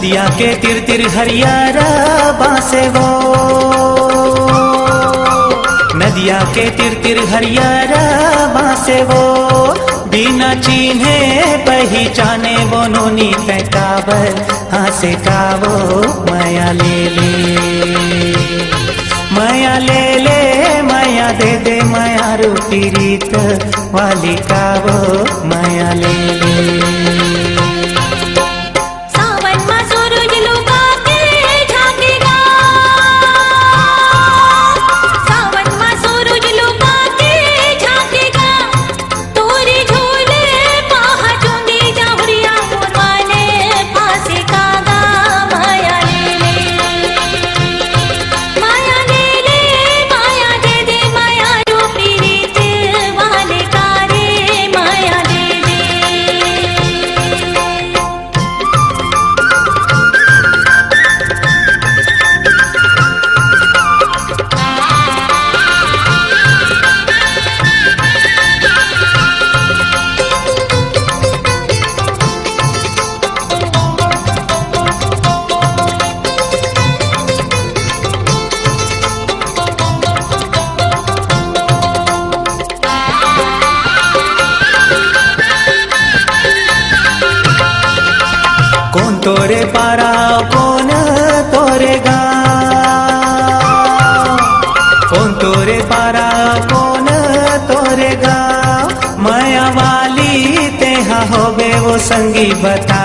नदिया के तिर तिर हरियारा बासे वो, नदिया के तिर तिर हरियारा बासे वो, बिना चिन्हे पहचाने वो नोनी तैकाबर हासे कावो माया ले ले, माया ले ले माया दे दे माया रूपी रीत वाली कावो माया ले ले। तोरे पारा कौन तोरे गाँव, कौन तोरे पारा कौन तोरे गाँव, माया वाली तेहा होबे वो संगी बता